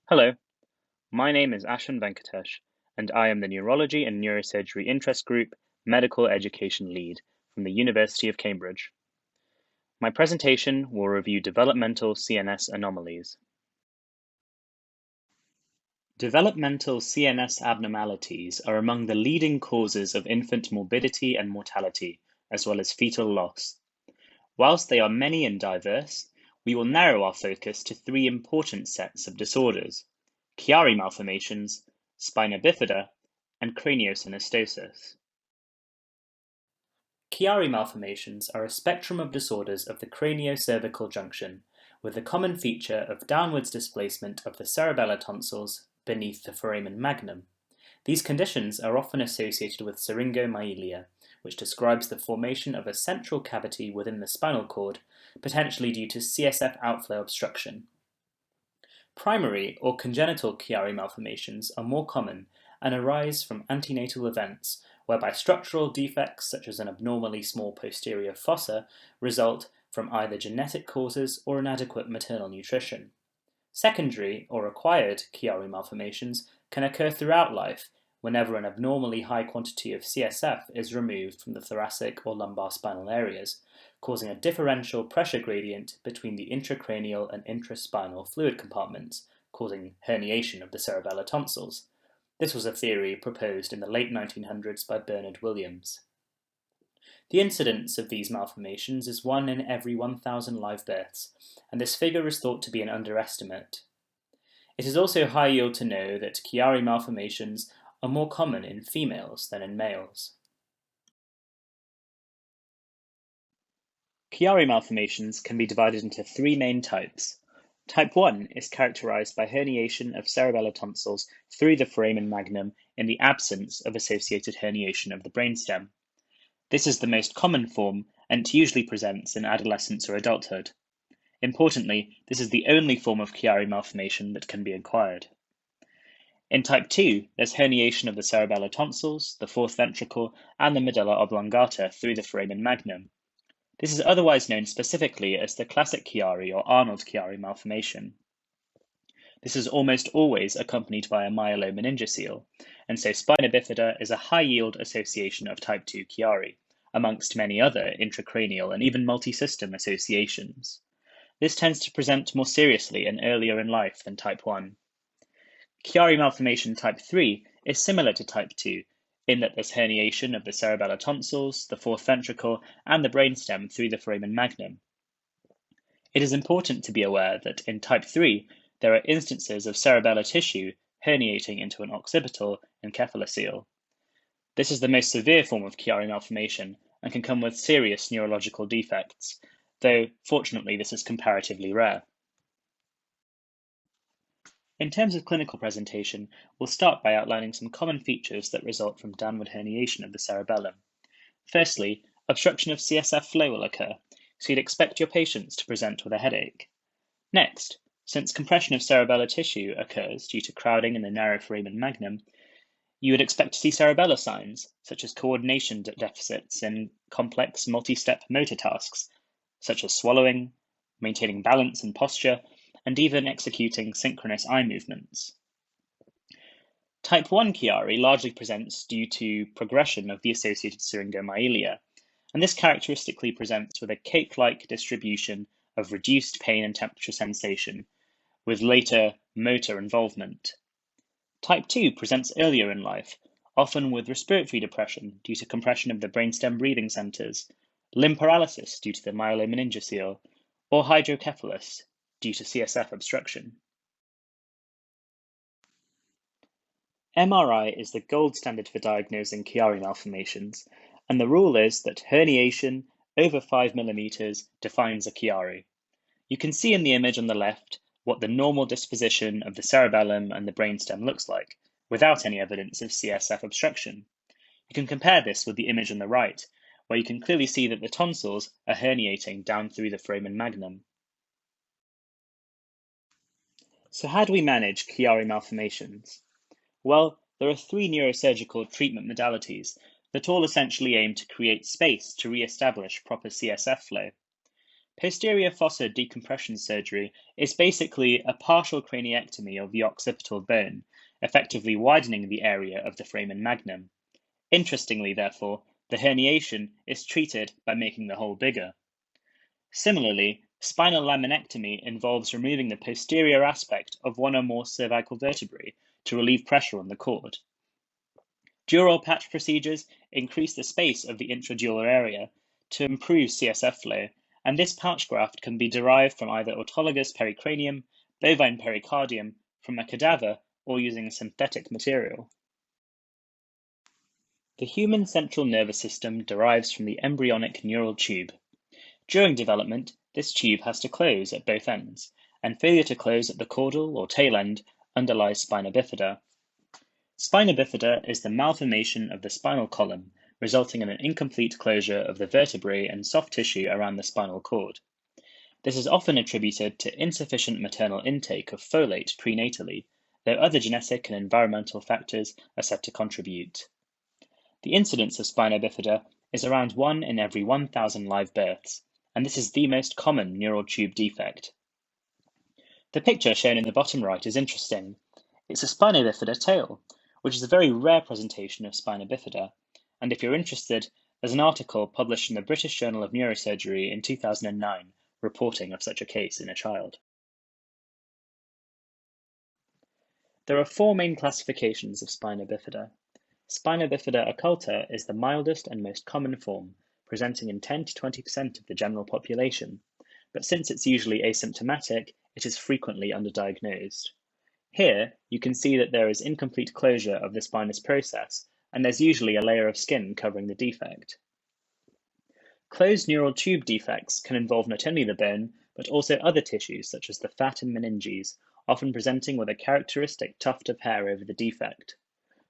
Hello, my name is Ashwin Venkatesh, and I am the Neurology and Neurosurgery Interest Group Medical Education Lead from the University of Cambridge. My presentation will review developmental CNS anomalies. Developmental CNS abnormalities are among the leading causes of infant morbidity and mortality, as well as fetal loss. Whilst they are many and diverse, we will narrow our focus to three important sets of disorders: Chiari malformations, spina bifida, and craniosynostosis. Chiari malformations are a spectrum of disorders of the craniocervical junction, with the common feature of downwards displacement of the cerebellar tonsils beneath the foramen magnum. These conditions are often associated with syringomyelia, which describes the formation of a central cavity within the spinal cord, potentially due to CSF outflow obstruction. Primary or congenital Chiari malformations are more common and arise from antenatal events, whereby structural defects such as an abnormally small posterior fossa result from either genetic causes or inadequate maternal nutrition. Secondary or acquired Chiari malformations can occur throughout life whenever an abnormally high quantity of CSF is removed from the thoracic or lumbar spinal areas, causing a differential pressure gradient between the intracranial and intraspinal fluid compartments, causing herniation of the cerebellar tonsils. This was a theory proposed in the late 1900s by Bernard Williams. The incidence of these malformations is 1 in every 1,000 live births, and this figure is thought to be an underestimate. It is also high yield to know that Chiari malformations are more common in females than in males. Chiari malformations can be divided into three main types. Type 1 is characterized by herniation of cerebellar tonsils through the foramen magnum in the absence of associated herniation of the brainstem. This is the most common form and usually presents in adolescence or adulthood. Importantly, this is the only form of Chiari malformation that can be acquired. In type 2, there's herniation of the cerebellar tonsils, the fourth ventricle, and the medulla oblongata through the foramen magnum. This is otherwise known specifically as the classic Chiari or Arnold-Chiari malformation. This is almost always accompanied by a myelomeningocele, and so spina bifida is a high-yield association of type 2 Chiari, amongst many other intracranial and even multisystem associations. This tends to present more seriously and earlier in life than type 1. Chiari malformation type 3 is similar to type 2 in that there's herniation of the cerebellar tonsils, the fourth ventricle, and the brainstem through the foramen magnum. It is important to be aware that in type 3, there are instances of cerebellar tissue herniating into an occipital encephalocele. This is the most severe form of Chiari malformation and can come with serious neurological defects, though fortunately this is comparatively rare. In terms of clinical presentation, we'll start by outlining some common features that result from downward herniation of the cerebellum. Firstly, obstruction of CSF flow will occur, so you'd expect your patients to present with a headache. Next, since compression of cerebellar tissue occurs due to crowding in the narrow foramen magnum, you would expect to see cerebellar signs, such as coordination deficits in complex multi-step motor tasks, such as swallowing, maintaining balance and posture, and even executing synchronous eye movements. Type 1 Chiari largely presents due to progression of the associated syringomyelia, and this characteristically presents with a cake-like distribution of reduced pain and temperature sensation, with later motor involvement. Type 2 presents earlier in life, often with respiratory depression due to compression of the brainstem breathing centers, limb paralysis due to the myelomeningocele, or hydrocephalus due to CSF obstruction. MRI is the gold standard for diagnosing Chiari malformations, and the rule is that herniation over 5 mm defines a Chiari. You can see in the image on the left what the normal disposition of the cerebellum and the brainstem looks like, without any evidence of CSF obstruction. You can compare this with the image on the right, where you can clearly see that the tonsils are herniating down through the foramen magnum. So how do we manage Chiari malformations? Well, there are three neurosurgical treatment modalities that all essentially aim to create space to re-establish proper CSF flow. Posterior fossa decompression surgery is basically a partial craniectomy of the occipital bone, effectively widening the area of the foramen magnum. Interestingly, therefore, the herniation is treated by making the hole bigger. Similarly, spinal laminectomy involves removing the posterior aspect of one or more cervical vertebrae to relieve pressure on the cord. Dural patch procedures increase the space of the intradural area to improve CSF flow, and this pouch graft can be derived from either autologous pericranium, bovine pericardium, from a cadaver, or using a synthetic material. The human central nervous system derives from the embryonic neural tube. During development, this tube has to close at both ends, and failure to close at the caudal or tail end underlies spina bifida. Spina bifida is the malformation of the spinal column, resulting in an incomplete closure of the vertebrae and soft tissue around the spinal cord. This is often attributed to insufficient maternal intake of folate prenatally, though other genetic and environmental factors are said to contribute. The incidence of spina bifida is around 1 in every 1,000 live births, and this is the most common neural tube defect. The picture shown in the bottom right is interesting. It's a spina bifida tail, which is a very rare presentation of spina bifida, and if you're interested, there's an article published in the British Journal of Neurosurgery in 2009 reporting of such a case in a child. There are 4 main classifications of spina bifida. Spina bifida occulta is the mildest and most common form, presenting in 10 to 20% of the general population, but since it's usually asymptomatic, it is frequently underdiagnosed. Here, you can see that there is incomplete closure of the spinous process, and there's usually a layer of skin covering the defect. Closed neural tube defects can involve not only the bone, but also other tissues such as the fat and meninges, often presenting with a characteristic tuft of hair over the defect.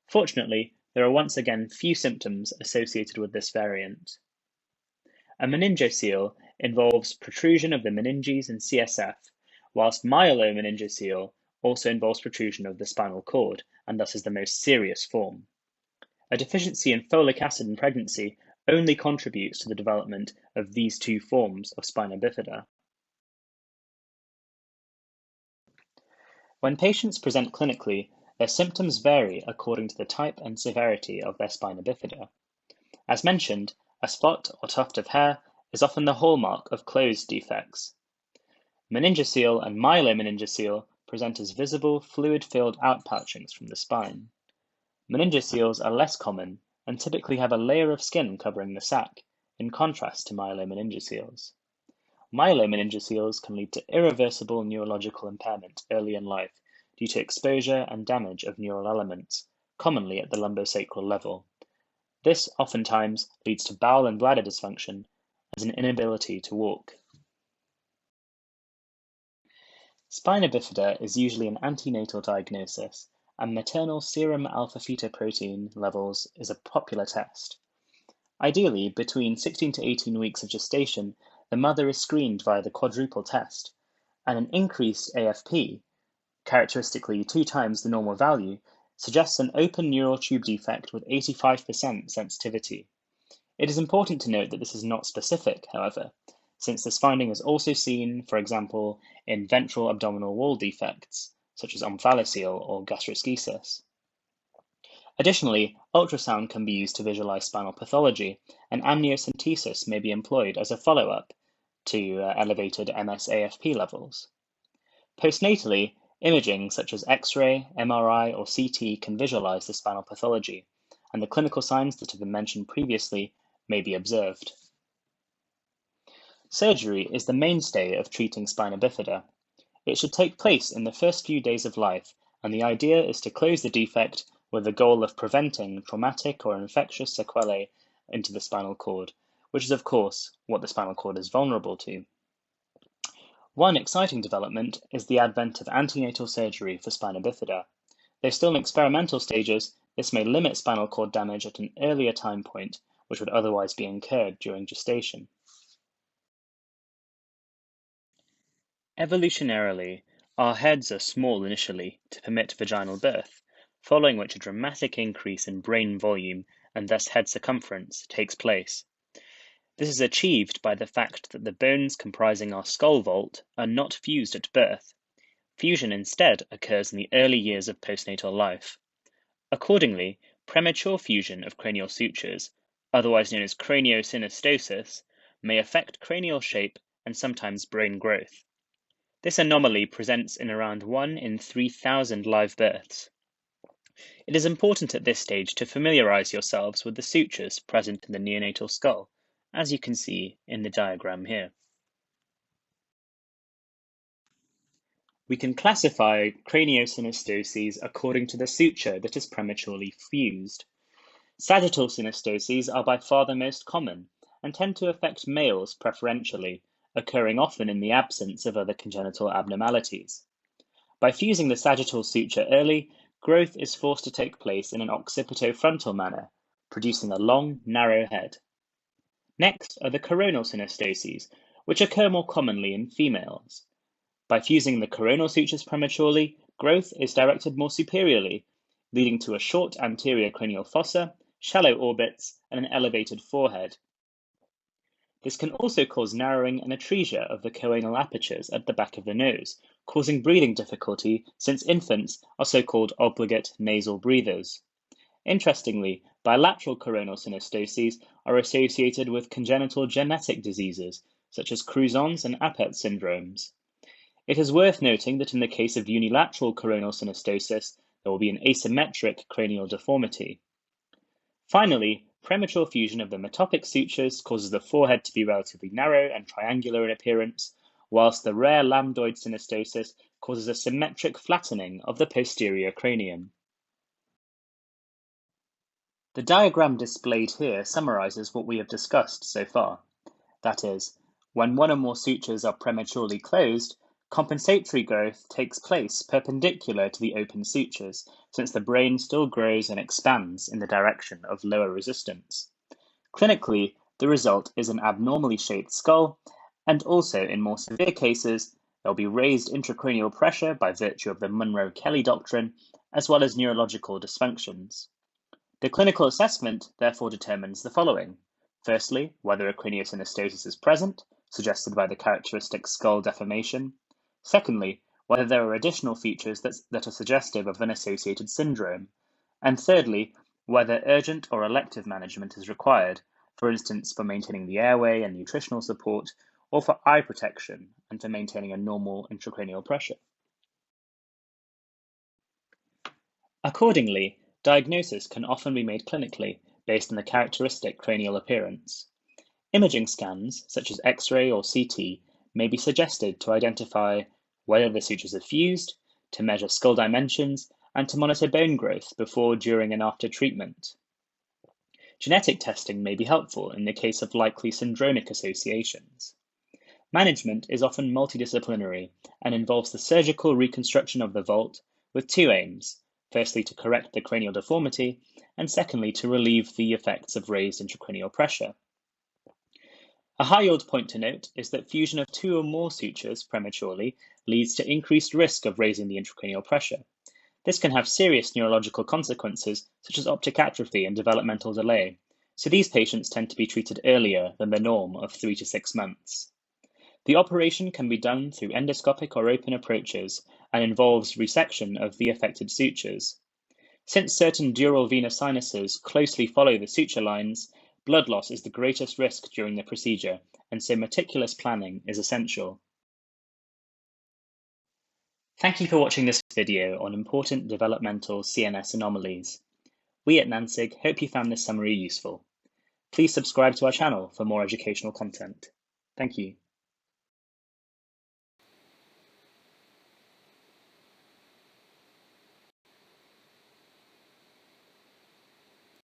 Fortunately, there are once again few symptoms associated with this variant. A meningocele involves protrusion of the meninges and CSF, whilst myelomeningocele also involves protrusion of the spinal cord, and thus is the most serious form. A deficiency in folic acid in pregnancy only contributes to the development of these 2 forms of spina bifida. When patients present clinically, their symptoms vary according to the type and severity of their spina bifida. As mentioned, a spot or tuft of hair is often the hallmark of closed defects. Meningocele and myelomeningocele present as visible, fluid-filled outpouchings from the spine. Meningoceles are less common and typically have a layer of skin covering the sac, in contrast to myelomeningoceles. Myelomeningoceles can lead to irreversible neurological impairment early in life due to exposure and damage of neural elements, commonly at the lumbosacral level. This oftentimes leads to bowel and bladder dysfunction as an inability to walk. Spina bifida is usually an antenatal diagnosis, and maternal serum alpha-fetoprotein levels is a popular test. Ideally, between 16 to 18 weeks of gestation, the mother is screened via the quadruple test, and an increased AFP, characteristically 2 times the normal value, suggests an open neural tube defect with 85% sensitivity. It is important to note that this is not specific, however, since this finding is also seen, for example, in ventral abdominal wall defects, such as omphalocele or gastroschisis. Additionally, ultrasound can be used to visualize spinal pathology, and amniocentesis may be employed as a follow-up to elevated MS-AFP levels. Postnatally, imaging such as X-ray, MRI, or CT can visualize the spinal pathology, and the clinical signs that have been mentioned previously may be observed. Surgery is the mainstay of treating spina bifida. It should take place in the first few days of life, and the idea is to close the defect with the goal of preventing traumatic or infectious sequelae into the spinal cord, which is of course what the spinal cord is vulnerable to. One exciting development is the advent of antenatal surgery for spina bifida. Though still in experimental stages, this may limit spinal cord damage at an earlier time point, which would otherwise be incurred during gestation. Evolutionarily, our heads are small initially to permit vaginal birth, following which a dramatic increase in brain volume and thus head circumference takes place. This is achieved by the fact that the bones comprising our skull vault are not fused at birth. Fusion instead occurs in the early years of postnatal life. Accordingly, premature fusion of cranial sutures, otherwise known as craniosynostosis, may affect cranial shape and sometimes brain growth. This anomaly presents in around 1 in 3,000 live births. It is important at this stage to familiarize yourselves with the sutures present in the neonatal skull, as you can see in the diagram here. We can classify craniosynostoses according to the suture that is prematurely fused. Sagittal synostoses are by far the most common and tend to affect males preferentially, occurring often in the absence of other congenital abnormalities. By fusing the sagittal suture early, growth is forced to take place in an occipitofrontal manner, producing a long, narrow head. Next are the coronal synostoses, which occur more commonly in females. By fusing the coronal sutures prematurely, growth is directed more superiorly, leading to a short anterior cranial fossa, shallow orbits, and an elevated forehead. This can also cause narrowing and atresia of the choanal apertures at the back of the nose, causing breathing difficulty since infants are so-called obligate nasal breathers. Interestingly, bilateral coronal synostoses are associated with congenital genetic diseases, such as Crouzon's and Apert syndromes. It is worth noting that in the case of unilateral coronal synostosis, there will be an asymmetric cranial deformity. Finally, premature fusion of the metopic sutures causes the forehead to be relatively narrow and triangular in appearance, whilst the rare lambdoid synostosis causes a symmetric flattening of the posterior cranium. The diagram displayed here summarizes what we have discussed so far. That is, when one or more sutures are prematurely closed, compensatory growth takes place perpendicular to the open sutures, since the brain still grows and expands in the direction of lower resistance. Clinically, the result is an abnormally shaped skull, and also in more severe cases, there will be raised intracranial pressure by virtue of the Monro-Kelly doctrine, as well as neurological dysfunctions. The clinical assessment therefore determines the following. Firstly, whether a craniosynostosis is present, suggested by the characteristic skull deformation. Secondly, whether there are additional features that are suggestive of an associated syndrome. And thirdly, whether urgent or elective management is required, for instance, for maintaining the airway and nutritional support, or for eye protection and for maintaining a normal intracranial pressure. Accordingly, diagnosis can often be made clinically based on the characteristic cranial appearance. Imaging scans, such as X-ray or CT, may be suggested to identify whether the sutures are fused, to measure skull dimensions, and to monitor bone growth before, during, and after treatment. Genetic testing may be helpful in the case of likely syndromic associations. Management is often multidisciplinary and involves the surgical reconstruction of the vault with two aims. Firstly, to correct the cranial deformity, and secondly, to relieve the effects of raised intracranial pressure. A high-yield point to note is that fusion of two or more sutures prematurely leads to increased risk of raising the intracranial pressure. This can have serious neurological consequences, such as optic atrophy and developmental delay, so these patients tend to be treated earlier than the norm of 3 to 6 months. The operation can be done through endoscopic or open approaches and involves resection of the affected sutures. Since certain dural venous sinuses closely follow the suture lines, blood loss is the greatest risk during the procedure, and so meticulous planning is essential. Thank you for watching this video on important developmental CNS anomalies. We at NANSIG hope you found this summary useful. Please subscribe to our channel for more educational content. Thank you.